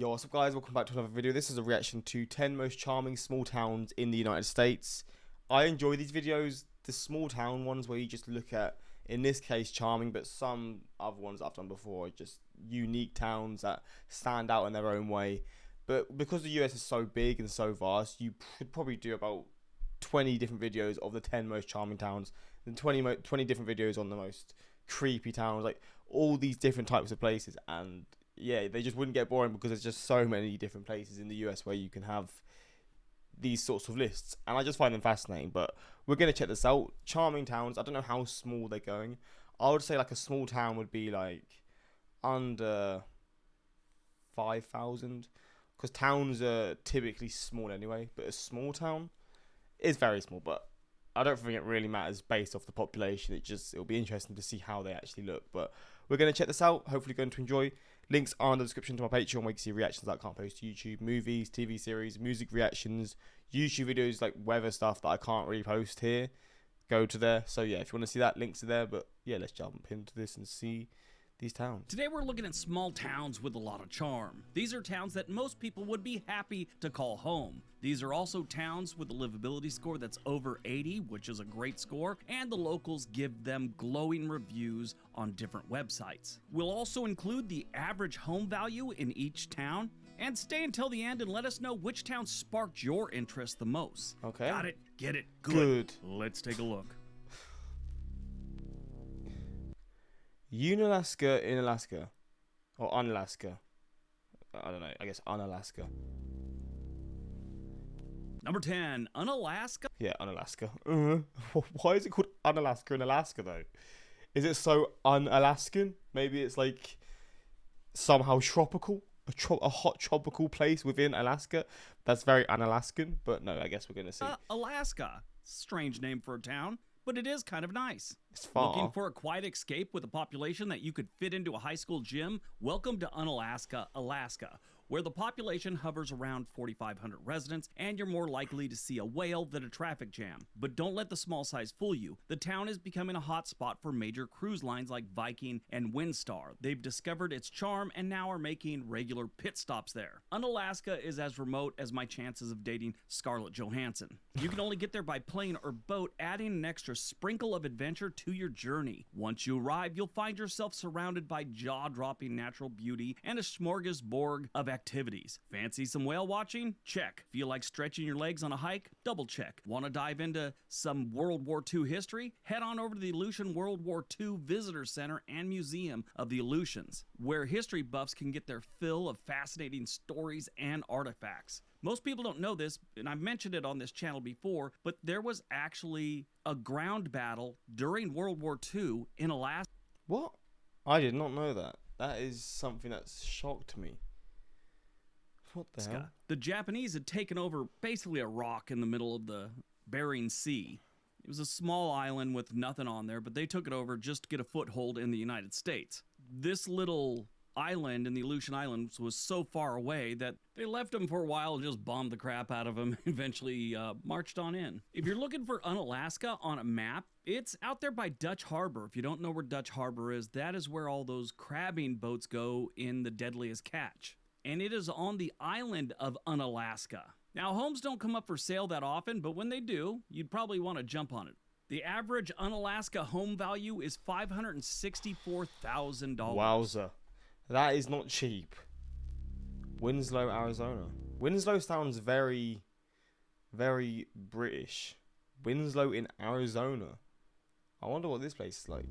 Yo, what's up guys, welcome back to another video. This is a reaction to 10 most charming small towns in the United States. I enjoy these videos, the small town ones where you just look at, in this case, charming, but some other ones I've done before are just unique towns that stand out in their own way. But because the US is so big and so vast, you could probably do about 20 different videos of the 10 most charming towns, and 20 different videos on the most creepy towns, like all these different types of places. And yeah, they just wouldn't get boring because there's just so many different places in the US where you can have these sorts of lists, and I just find them fascinating. But we're going to check this out. Charming towns, I don't know how small they're going. I would say like a small town would be like under 5,000, because towns are typically small anyway, but a small town is very small. But I don't think it really matters based off the population. It'll be interesting to see how they actually look. But we're going to check this out, hopefully going to enjoy. Links are in the description to my Patreon where you can see reactions that I can't post to YouTube, movies, TV series, music reactions, YouTube videos like weather stuff that I can't really post here. Go to there. So yeah, if you want to see that, links are there. But yeah, let's jump into this and see these towns. Today we're looking at small towns with a lot of charm. These are towns that most people would be happy to call home. These are also towns with a livability score that's over 80, which is a great score, and the locals give them glowing reviews on different websites. We'll also include the average home value in each town, and stay until the end and let us know which town sparked your interest the most. Okay. Got it? Get it? Good. Let's take a look. Unalaska in Alaska, or Unalaska. I don't know. I guess Unalaska. Number 10, Unalaska. Yeah, Unalaska. Why is it called Unalaska in Alaska though? Is it so un-Alaskan? Maybe it's like somehow tropical, a hot tropical place within Alaska. That's very un-Alaskan. But no, I guess we're gonna see. Alaska. Strange name for a town, but it is kind of nice. It's far. Looking for a quiet escape with a population that you could fit into a high school gym? Welcome to Unalaska, Alaska, where the population hovers around 4,500 residents, and you're more likely to see a whale than a traffic jam. But don't let the small size fool you. The town is becoming a hot spot for major cruise lines like Viking and Windstar. They've discovered its charm and now are making regular pit stops there. Unalaska is as remote as my chances of dating Scarlett Johansson. You can only get there by plane or boat, adding an extra sprinkle of adventure to your journey. Once you arrive, you'll find yourself surrounded by jaw-dropping natural beauty and a smorgasbord of activities. Fancy some whale watching? Check. Feel like stretching your legs on a hike? Double check. Want to dive into some World War II history? Head on over to the Aleutian World War II Visitor Center and Museum of the Aleutians, where history buffs can get their fill of fascinating stories and artifacts. Most people don't know this, and I've mentioned it on this channel before, but there was actually a ground battle during World War II in Alaska. What? I did not know that. That is something that's shocked me. What the hell? The Japanese had taken over basically a rock in the middle of the Bering Sea. It was a small island with nothing on there, but they took it over just to get a foothold in the United States. This little island in the Aleutian Islands was so far away that they left them for a while and just bombed the crap out of them, eventually marched on in. If you're looking for Unalaska on a map, it's out there by Dutch Harbor. If you don't know where Dutch Harbor is, that is where all those crabbing boats go in the deadliest catch. And it is on the island of Unalaska. Now, homes don't come up for sale that often, but when they do, you'd probably want to jump on it. The average Unalaska home value is $564,000. Wowza. That is not cheap. Winslow, Arizona. Winslow sounds very, very British. Winslow in Arizona. I wonder what this place is like.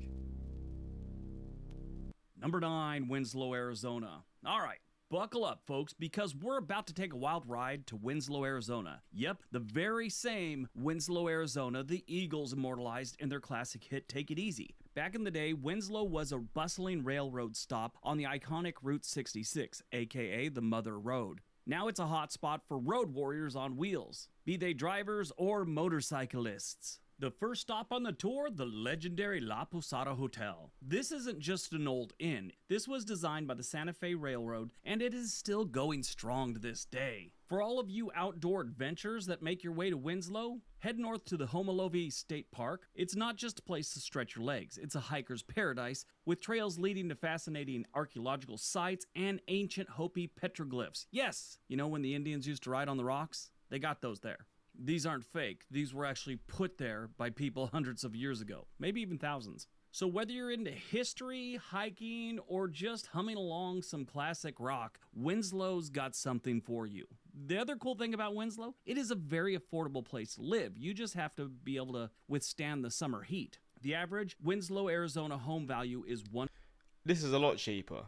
Number 9, Winslow, Arizona. All right. Buckle up, folks, because we're about to take a wild ride to Winslow, Arizona. Yep, the very same Winslow, Arizona the Eagles immortalized in their classic hit Take It Easy. Back in the day, Winslow was a bustling railroad stop on the iconic Route 66, aka the Mother Road. Now it's a hot spot for road warriors on wheels, be they drivers or motorcyclists. The first stop on the tour, the legendary La Posada Hotel. This isn't just an old inn. This was designed by the Santa Fe Railroad, and it is still going strong to this day. For all of you outdoor adventurers that make your way to Winslow, head north to the Homolovi State Park. It's not just a place to stretch your legs, it's a hiker's paradise with trails leading to fascinating archaeological sites and ancient Hopi petroglyphs. Yes, you know when the Indians used to ride on the rocks? They got those there. These aren't fake. These were actually put there by people hundreds of years ago, maybe even thousands. So whether you're into history, hiking, or just humming along some classic rock, Winslow's got something for you. The other cool thing about Winslow, it is a very affordable place to live. You just have to be able to withstand the summer heat. The average Winslow, Arizona home value is one. This is a lot cheaper.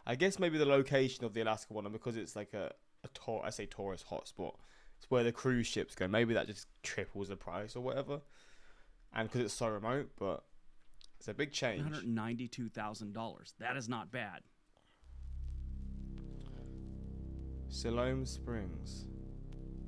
I guess maybe the location of the Alaska one, and because it's like a tourist hotspot, it's where the cruise ships go. Maybe that just triples the price or whatever. And because it's so remote, but it's a big change. $192,000. That is not bad. Siloam Springs.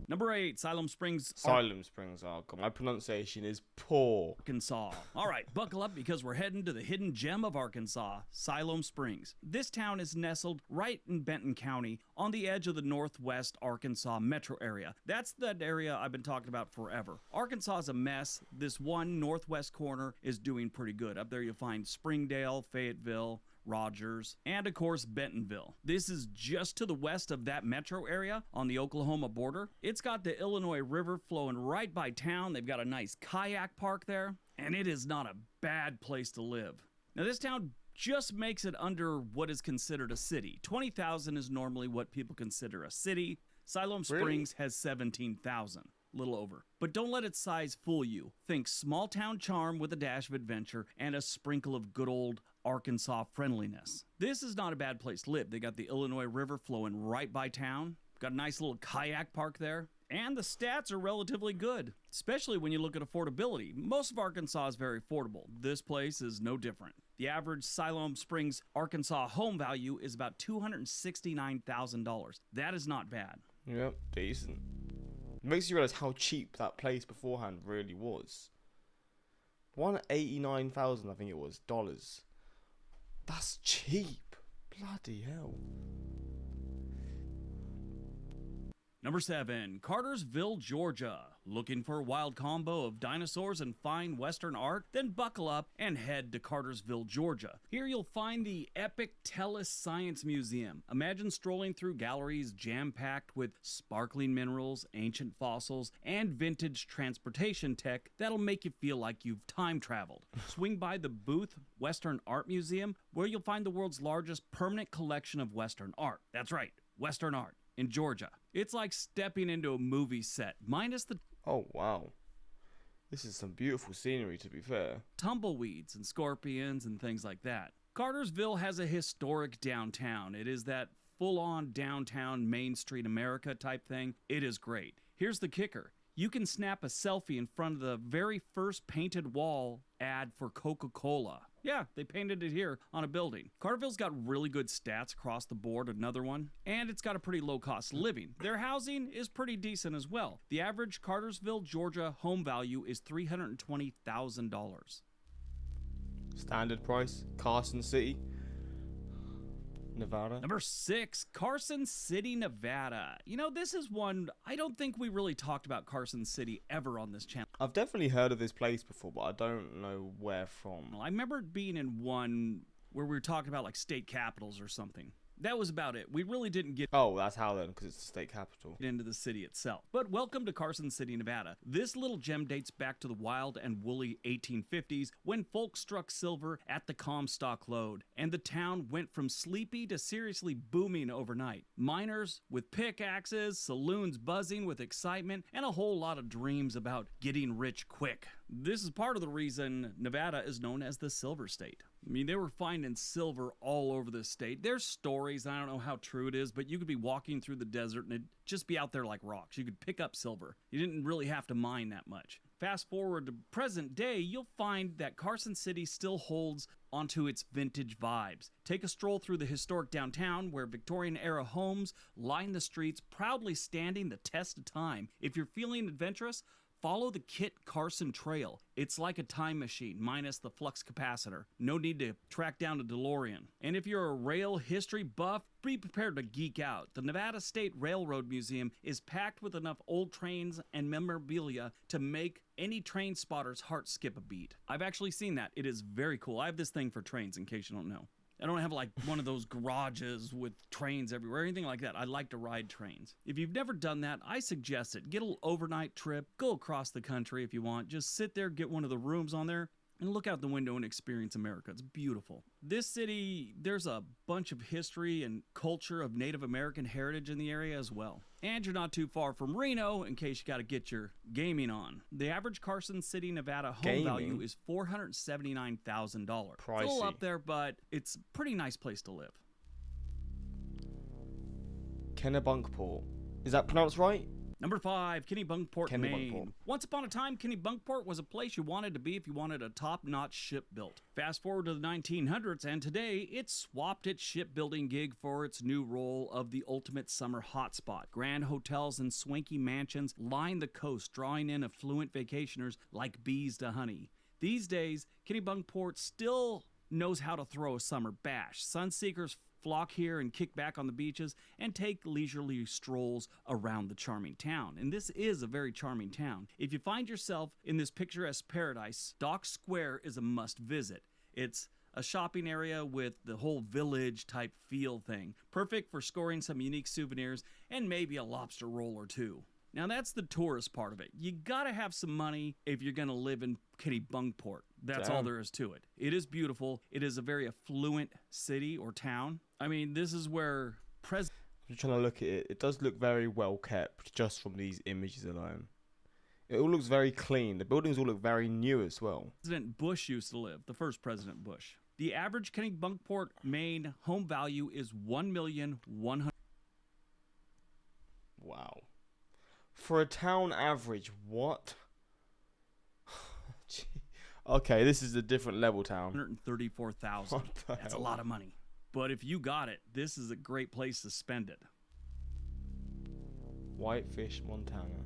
Number 8, Syum Springs, Siloam Springs. Oh, God, my pronunciation is poor. Arkansas. All right, buckle up because we're heading to the hidden gem of Arkansas, Syum Springs. This town is nestled right in Benton County on the edge of the northwest Arkansas metro area. That's that area I've been talking about forever. Arkansas is a mess. This one northwest corner is doing pretty good. Up there you'll find Springdale, Fayetteville, Rogers, and of course Bentonville. This is just to the west of that metro area on the Oklahoma border. It's got the Illinois River flowing right by town. They've got a nice kayak park there, and it is not a bad place to live. Now this town just makes it under what is considered a city. 20,000 is normally what people consider a city. Syum Springs has 17,000. Little over. But don't let its size fool you. Think small town charm with a dash of adventure and a sprinkle of good old Arkansas friendliness. This is not a bad place to live. They got the Illinois River flowing right by town. Got a nice little kayak park there. And the stats are relatively good, especially when you look at affordability. Most of Arkansas is very affordable. This place is no different. The average Syum Springs, Arkansas home value is about $269,000. That is not bad. Yep, decent. It makes you realize how cheap that place beforehand really was. $189,000, I think it was, dollars. That's cheap. Bloody hell. Number 7, Carterville, Georgia. Looking for a wild combo of dinosaurs and fine Western art? Then buckle up and head to Carterville, Georgia. Here you'll find the epic Tellus Science Museum. Imagine strolling through galleries jam-packed with sparkling minerals, ancient fossils, and vintage transportation tech that'll make you feel like you've time traveled. Swing by the Booth Western Art Museum, where you'll find the world's largest permanent collection of Western art. That's right, Western art. In Georgia. It's like stepping into a movie set, minus the Oh, wow. This is some beautiful scenery, to be fair. tumbleweeds and scorpions and things like that. Cartersville has a historic downtown. It is that full-on downtown Main Street America type thing. It is great. Here's the kicker. You can snap a selfie in front of the very first painted wall ad for Coca-Cola. Yeah, they painted it here on a building. Carterville's got really good stats across the board, another one, and it's got a pretty low cost of living. Their housing is pretty decent as well. The average Carterville, Georgia home value is $320,000. Standard price, Carson City, Nevada. Number 6, Carson City, Nevada. You know, this is one, I don't think we really talked about Carson City ever on this channel. I've definitely heard of this place before, but I don't know where from. I remember it being in one where we were talking about like state capitals or something. That was about it. We really didn't get Oh, that's how then, because it's the state capital. into the city itself. But welcome to Carson City, Nevada. This little gem dates back to the wild and woolly 1850s when folk struck silver at the Comstock lode, and the town went from sleepy to seriously booming overnight. Miners with pickaxes, saloons buzzing with excitement, and a whole lot of dreams about getting rich quick. This is part of the reason Nevada is known as the Silver State. I mean, they were finding silver all over the state. There's stories, and I don't know how true it is, but you could be walking through the desert and it'd just be out there like rocks. You could pick up silver. You didn't really have to mine that much. Fast forward to present day, you'll find that Carson City still holds onto its vintage vibes. Take a stroll through the historic downtown where Victorian-era homes line the streets, proudly standing the test of time. If you're feeling adventurous, follow the Kit Carson Trail. It's like a time machine, minus the flux capacitor. No need to track down a DeLorean. And if you're a rail history buff, be prepared to geek out. The Nevada State Railroad Museum is packed with enough old trains and memorabilia to make any train spotter's heart skip a beat. I've actually seen that. It is very cool. I have this thing for trains, in case you don't know. I don't have like one of those garages with trains everywhere, anything like that. I like to ride trains. If you've never done that, I suggest it. Get an overnight trip, go across the country if you want. Just sit there, get one of the rooms on there, and look out the window and experience America. It's beautiful. This city, there's a bunch of history and culture of Native American heritage in the area as well. And you're not too far from Reno in case you got to get your gaming on. The average Carson City, Nevada home value is $479,000. Pricey. It's a little up there, but it's a pretty nice place to live. Kennebunkport. Is that pronounced right? Number 5, Kennebunkport, Maine. Kennebunkport. Once upon a time, Kennebunkport was a place you wanted to be if you wanted a top-notch ship built. Fast forward to the 1900s, and today, it's swapped its shipbuilding gig for its new role of the ultimate summer hotspot. Grand hotels and swanky mansions line the coast, drawing in affluent vacationers like bees to honey. These days, Kennebunkport still knows how to throw a summer bash. Sunseekers flock here and kick back on the beaches and take leisurely strolls around the charming town. And this is a very charming town. If you find yourself in this picturesque paradise, Dock Square is a must visit. It's a shopping area with the whole village type feel thing. Perfect for scoring some unique souvenirs and maybe a lobster roll or two. Now that's the tourist part of it. You gotta have some money if you're gonna live in Kennebunkport. That's all there is to it. It is beautiful. It is a very affluent city or town. I mean, this is where I'm just trying to look at it. It does look very well kept just from these images alone. It all looks very clean. The buildings all look very new as well. President Bush used to live, the first President Bush. The average Kennebunkport, Maine home value is $1,100,000. Wow. For a town average, what? Okay, this is a different level town. $134,000. That's a lot of money. But if you got it, this is a great place to spend it. Whitefish, Montana.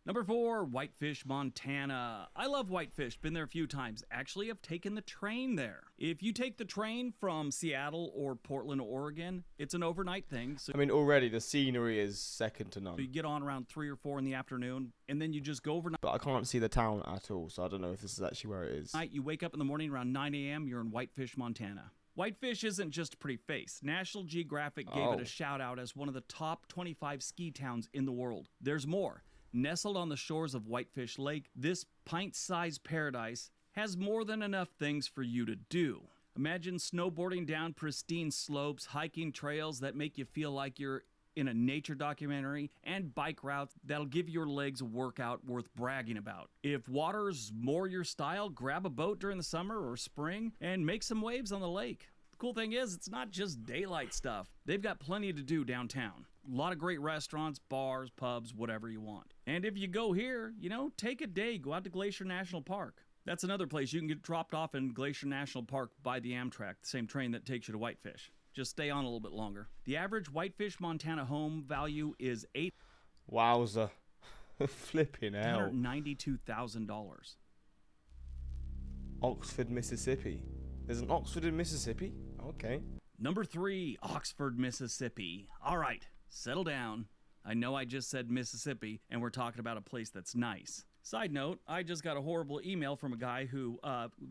Number 4, Whitefish, Montana. I love Whitefish. Been there a few times. Actually, I've taken the train there. If you take the train from Seattle or Portland, Oregon, it's an overnight thing. So I mean, already the scenery is second to none. you get on around 3 or 4 in the afternoon, and then you just go overnight. But I can't see the town at all, so I don't know if this is actually where it is. You wake up in the morning around 9 a.m., you're in Whitefish, Montana. Whitefish isn't just a pretty face. National Geographic gave it a shout out as one of the top 25 ski towns in the world. There's more. Nestled on the shores of Whitefish Lake, this pint-sized paradise has more than enough things for you to do. Imagine snowboarding down pristine slopes, hiking trails that make you feel like you're in a nature documentary, and bike routes that'll give your legs a workout worth bragging about. If water's more your style, grab a boat during the summer or spring and make some waves on the lake. The cool thing is, it's not just daylight stuff. They've got plenty to do downtown. A lot of great restaurants, bars, pubs, whatever you want. And if you go here, take a day, go out to Glacier National Park. That's another place you can get dropped off in Glacier National Park by the Amtrak, the same train that takes you to Whitefish. Just stay on a little bit longer. The average Whitefish, Montana home value is Wowza. Flipping hell. $892,000. Oxford, Mississippi. There's an Oxford in Mississippi? Okay. Number 3, Oxford, Mississippi. All right, settle down. I know I just said Mississippi, and we're talking about a place that's nice. Side note, I just got a horrible email from a guy who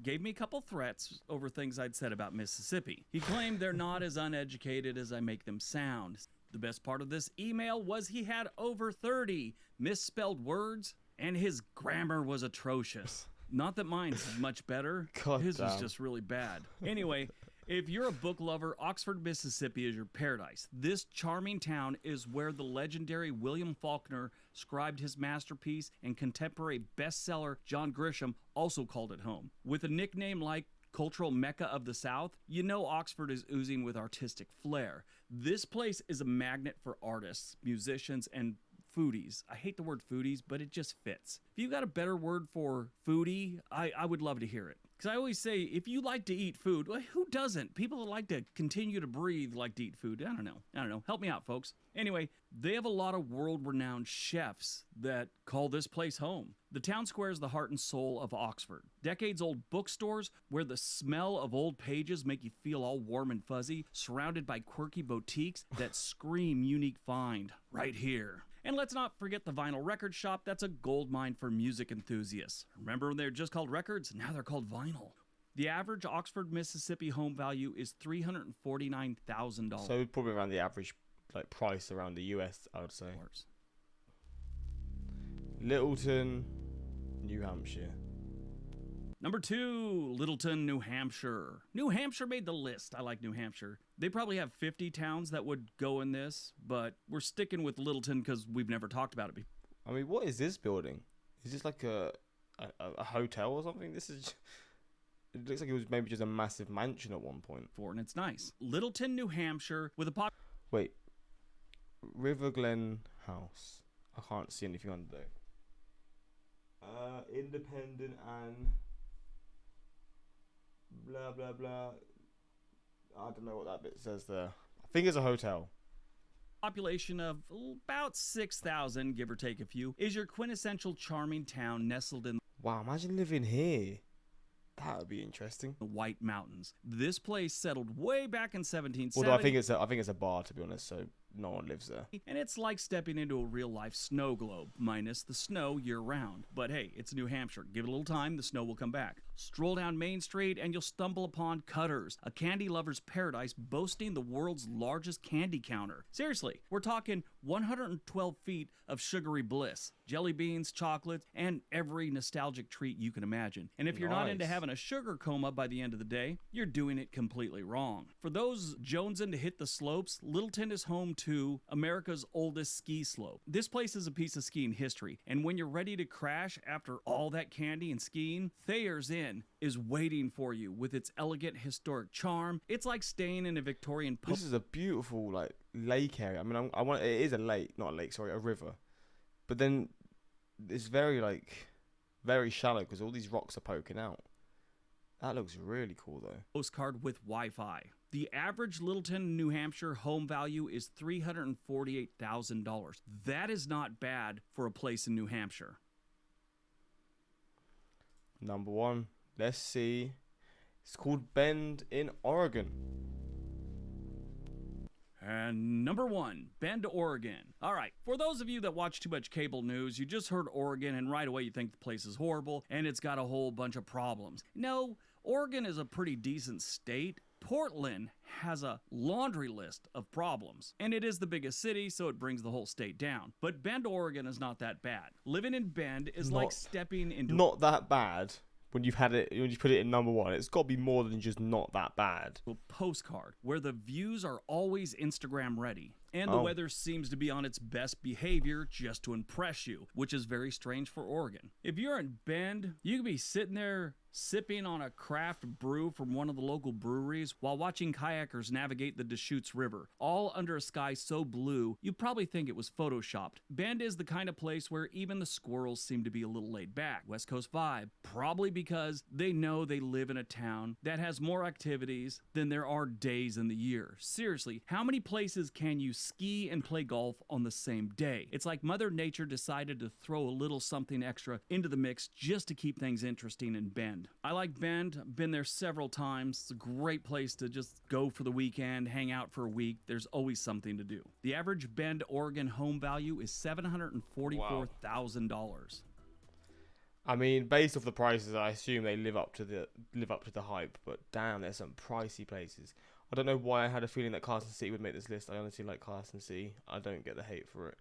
gave me a couple threats over things I'd said about Mississippi. He claimed they're not as uneducated as I make them sound. The best part of this email was he had over 30 misspelled words, and his grammar was atrocious. Not that mine's much better. His was just really bad. Anyway, if you're a book lover, Oxford, Mississippi is your paradise. This charming town is where the legendary William Faulkner scribed his masterpiece, and contemporary bestseller John Grisham also called it home. With a nickname like cultural mecca of the South, Oxford is oozing with artistic flair. This place is a magnet for artists, musicians, and foodies. I hate the word foodies, but it just fits. If you've got a better word for foodie, I would love to hear it. Because I always say, if you like to eat food, well, who doesn't? People that like to continue to breathe like to eat food. I don't know. Help me out, folks. Anyway, they have a lot of world-renowned chefs that call this place home. The town square is the heart and soul of Oxford. Decades-old bookstores where the smell of old pages make you feel all warm and fuzzy, surrounded by quirky boutiques that scream unique find right here. And let's not forget the vinyl record shop that's a goldmine for music enthusiasts. Remember when they were just called records? Now they're called vinyl. The average Oxford, Mississippi home value is $349,000. So probably around the average price around the US, I would say. Littleton, New Hampshire. Number 2, Littleton, New Hampshire. New Hampshire made the list. I like New Hampshire. They probably have 50 towns that would go in this, but we're sticking with Littleton because we've never talked about it before. I mean, what is this building? Is this like a hotel or something? This is... It looks like it was maybe just a massive mansion at one point. And it's nice. Littleton, New Hampshire, with a Wait. River Glen House. I can't see anything under there. Independent and... blah, blah, blah. I don't know what that bit says there. I think it's a hotel. Population of about 6,000, give or take a few, is your quintessential charming town nestled in... Wow, imagine living here. That would be interesting. The White Mountains. This place settled way back in 1770. Although I think it's a bar, to be honest, so no one lives there. And it's like stepping into a real-life snow globe, minus the snow year-round. But hey, it's New Hampshire. Give it a little time, the snow will come back. Stroll down Main Street and you'll stumble upon Cutter's, a candy lover's paradise boasting the world's largest candy counter. Seriously, we're talking 112 feet of sugary bliss, jelly beans, chocolates, and every nostalgic treat you can imagine. And if you're not into having a sugar coma by the end of the day, you're doing it completely wrong. For those jonesing to hit the slopes, Littleton is home to America's oldest ski slope. This place is a piece of skiing history, and when you're ready to crash after all that candy and skiing, Thayer's Inn is waiting for you with its elegant historic charm. It's like staying in a Victorian This is a beautiful lake area. I mean, it is a lake, not a lake, sorry, a river. But then it's very very shallow because all these rocks are poking out. That looks really cool though. Postcard with Wi-Fi. The average Littleton, New Hampshire home value is $348,000. That is not bad for a place in New Hampshire. Number 1, let's see. It's called Bend in Oregon. And number 1, Bend, Oregon. All right, for those of you that watch too much cable news, you just heard Oregon and right away you think the place is horrible and it's got a whole bunch of problems. No, Oregon is a pretty decent state. Portland has a laundry list of problems, and it is the biggest city, so it brings the whole state down. But Bend, Oregon is not that bad. Living in Bend is like stepping into... Not that bad. When you put it in number 1, it's got to be more than just not that bad. A postcard where the views are always Instagram ready. And the weather seems to be on its best behavior just to impress you, which is very strange for Oregon. If you're in Bend, you could be sitting there sipping on a craft brew from one of the local breweries while watching kayakers navigate the Deschutes River, all under a sky so blue you'd probably think it was photoshopped. Bend is the kind of place where even the squirrels seem to be a little laid back. West Coast vibe, probably because they know they live in a town that has more activities than there are days in the year. Seriously, how many places can you ski and play golf on the same day? It's like Mother Nature decided to throw a little something extra into the mix just to keep things interesting in Bend. I like Bend. I've been there several times. It's a great place to just go for the weekend, hang out for a week. There's always something to do. The average Bend, Oregon home value is $744,000. I mean, based off the prices, I assume they live up to the hype. But damn, there's some pricey places. I don't know why I had a feeling that Carson City would make this list. I honestly like Carson City. I don't get the hate for it.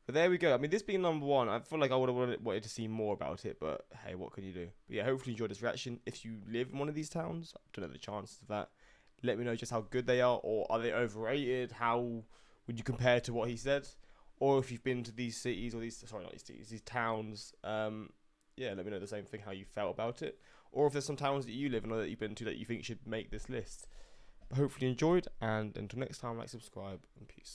But there we go. I mean, this being number 1, I feel like I would have wanted to see more about it. But hey, what can you do? But yeah, hopefully you enjoyed this reaction. If you live in one of these towns, I don't know the chances of that. Let me know just how good they are, or are they overrated? How would you compare to what he said? Or if you've been to these cities, or these towns, yeah, let me know the same thing, how you felt about it. Or if there's some towns that you live in or that you've been to that you think should make this list. But hopefully you enjoyed, and until next time, subscribe, and peace.